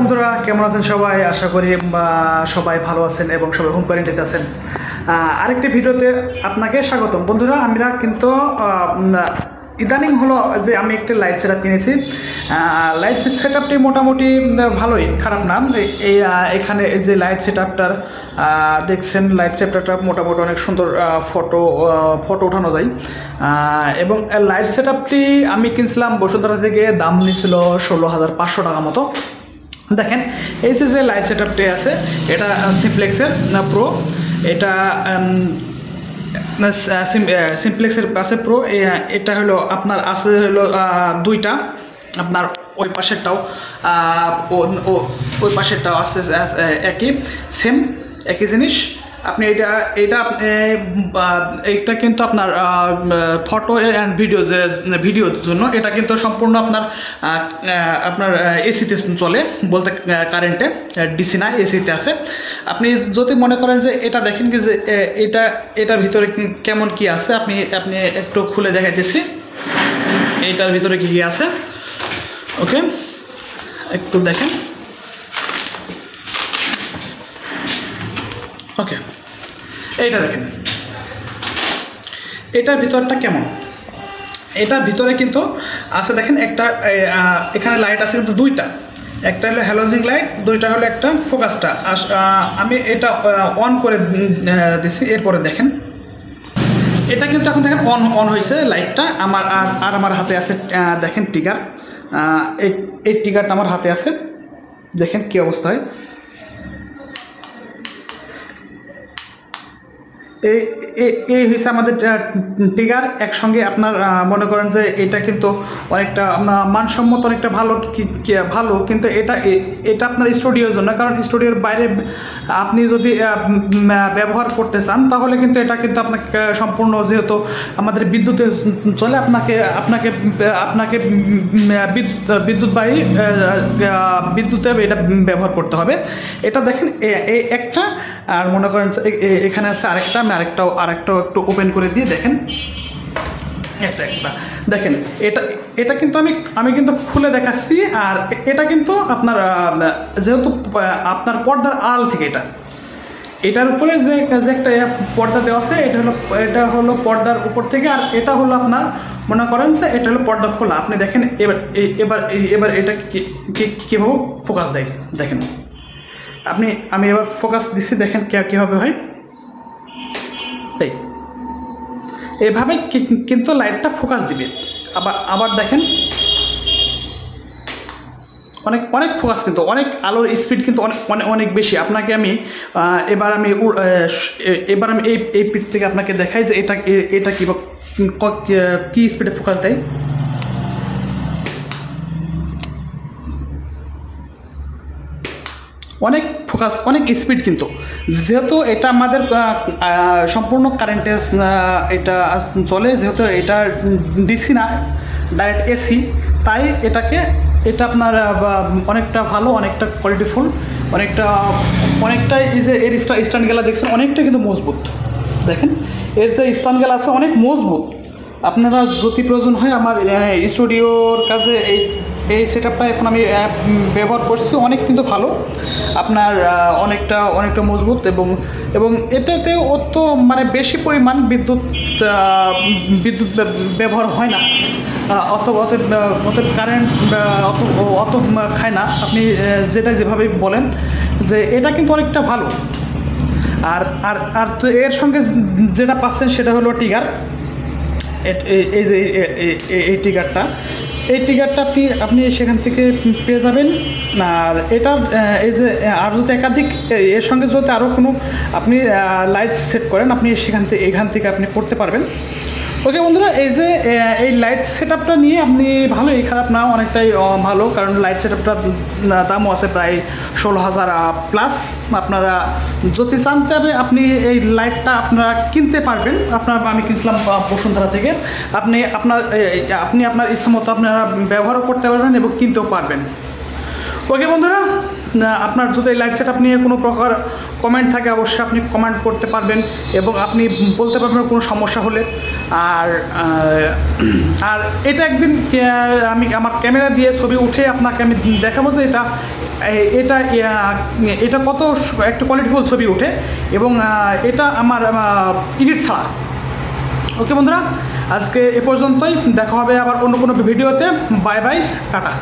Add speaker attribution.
Speaker 1: বন্ধুরা কেমন আছেন সবাই? আশা করি সবাই ভালো আছেন এবং সবাই হোম কোয়ারেন্টাইনে আছেন। আরেকটি ভিডিওতে আপনাকে স্বাগতম। বন্ধুরা আমরা কিন্তু ইদানিং হলো যে আমি একটি লাইট সেটআপ কিনেছি। লাইট সেটআপটি মোটামুটি ভালোই, খারাপ না। এখানে যে লাইট সেটআপটার দেখছেন, লাইট সেটআপটা মোটামুটি অনেক সুন্দর ফটো ওঠানো যায়। এবং লাইট সেটআপটি আমি কিনছিলাম বসুন্ধরা থেকে, দাম নিয়েছিল 16,500 টাকা মতো। দেখেন এই যে লাইট সেটআপটি আছে, এটা সিমপ্লেক্সের প্রো। এটা সিমপ্লেক্সের পাশে প্রো। এটা হলো আপনার আছে হলো দুইটা, আপনার ওই পাশেরটাও ওই পাশেরটাও আছে একই জিনিস। আপনি এইটা কিন্তু আপনার ফটো অ্যান্ড ভিডিওর জন্য। এটা কিন্তু সম্পূর্ণ আপনার এসিতে চলে, বলতে কারেন্টে, ডিসি না, এসিতে আছে। আপনি যদি মনে করেন যে এটা দেখেন কি যে এটার ভিতরে কেমন কি আছে, আপনি একটু খুলে দেখাইতেছি এইটার ভিতরে কি কি আছে। ওকে, একটু দেখেন। ওকে, এইটা দেখেন, এটার ভিতরটা কেমন। এটার ভিতরে কিন্তু আছে দেখেন একটা, এখানে লাইট আছে কিন্তু দুইটা, একটা হলো হ্যালোজিং লাইট, দুইটা হলো একটা ফোকাসটা। আমি এটা অন করে দিছি। এরপরে দেখেন এটা কিন্তু এখন দেখেন অন হয়েছে লাইটটা। আমার হাতে আছে দেখেন ট্রিগার। এই ট্রিগারটা আমার হাতে আছে, দেখেন কি অবস্থা হয়। এই হয়েছে আমাদের ট্রিগার। একসঙ্গে আপনার মনে করেন যে এটা কিন্তু অনেকটা মানসম্মত, অনেকটা ভালো। কিন্তু এটা আপনার স্টুডিওর জন্য, কারণ স্টুডিওর বাইরে আপনি যদি ব্যবহার করতে চান তাহলে কিন্তু এটা কিন্তু আপনাকে সম্পূর্ণ, যেহেতু আমাদের বিদ্যুতে চলে, আপনাকে বিদ্যুৎবাহী বিদ্যুতে এটা ব্যবহার করতে হবে। এটা দেখেন এই একটা, আর মনে করেন এখানে আছে আরেকটা। আমি আরেকটাও একটু ওপেন করে দিয়ে দেখেন, একটা দেখেন। এটা কিন্তু আমি কিন্তু খুলে দেখাচ্ছি। আর এটা কিন্তু আপনার যেহেতু আপনার পর্দার আড়াল থেকে এটার উপরে যে একটা পর্দা দেওয়া আছে, এটা হলো পর্দার উপর থেকে। আর এটা হলো আপনার মনে করেন যে এটা হলো পর্দা খোলা। আপনি দেখেন এবার এটা কীভাবে ফোকাস দেয় দেখেন। আমি এবার ফোকাস দিচ্ছি, দেখেন কীভাবে হয়। তাই এভাবে কিন্তু লাইটটা ফোকাস দিবে। আবার দেখেন অনেক ফোকাস, কিন্তু অনেক আলোর স্পিড কিন্তু অনেক বেশি। আপনাকে এবার আমি এই পিঠ থেকে আপনাকে দেখাই যে এটা কি স্পিডে ফোকাস দেয়। অনেক ফোকাস, অনেক স্পিড। কিন্তু যেহেতু এটা আমাদের সম্পূর্ণ কারেন্টে এটা চলে, যেহেতু এটা ডিসি না, ডাইরেক্ট এসি, তাই এটা আপনার অনেকটা ভালো, অনেকটা কোয়ালিটিফুল, অনেকটা এই যে এর স্ট্যান্ডগুলো দেখছেন অনেকটা কিন্তু মজবুত। দেখেন এর যে স্ট্যান্ডগুলো আছে অনেক মজবুত। আপনারা যদি প্রয়োজন হয়, আমার স্টুডিওর কাজে এই সেটআপটা এখন আমি ব্যবহার করছি, অনেক কিন্তু ভালো, আপনার অনেকটা মজবুত। এবং এটাতে অত বেশি পরিমাণ বিদ্যুৎ ব্যবহার হয় না, অতএব কারেন্ট অত খায় না। আপনি যেভাবে বলেন যে এটা কিন্তু অনেকটা ভালো। আর এর সঙ্গে যেটা পাচ্ছেন সেটা হলো ট্রিগার। এই যে এই ট্রিগারটা আপনি সেখান থেকে পেয়ে যাবেন। আর এটা এই যে আর যদি একাধিক এর সঙ্গে যদি আরও কোনো আপনি লাইট সেট করেন, আপনি এখান থেকে আপনি করতে পারবেন। ওকে বন্ধুরা, এই লাইট সেটআপটা নিয়ে আপনি ভালোই, খারাপ না, অনেকটাই ভালো। কারণ লাইট সেটআপটার দামও আছে প্রায় 16,000 প্লাস। আপনারা যদি চান তবে আপনি এই লাইটটা আপনারা কিনতে পারবেন। আমি কিনছিলাম বসুন্ধরা থেকে। আপনি আপনার ইচ্ছা মতো আপনারা ব্যবহারও করতে পারবেন এবং কিনতেও পারবেন। ওকে বন্ধুরা, আপনার যদি লাইট সেটআপ নিয়ে কোনো প্রকার কমেন্ট থাকে অবশ্যই আপনি কমেন্ট করতে পারবেন এবং আপনি বলতে পারবেন কোনো সমস্যা হলে।
Speaker 2: আর আর এটা একদিন আমি আমার ক্যামেরা দিয়ে ছবি উঠে আপনাকে আমি দেখাবো যে এটা এটা কত একটা কোয়ালিটিফুল ছবি ওঠে এবং এটা আমার এডিট ছাড়া। ওকে বন্ধুরা, আজকে এ পর্যন্তই, দেখা হবে আবার অন্য কোনো ভিডিওতে। Bye bye, tata.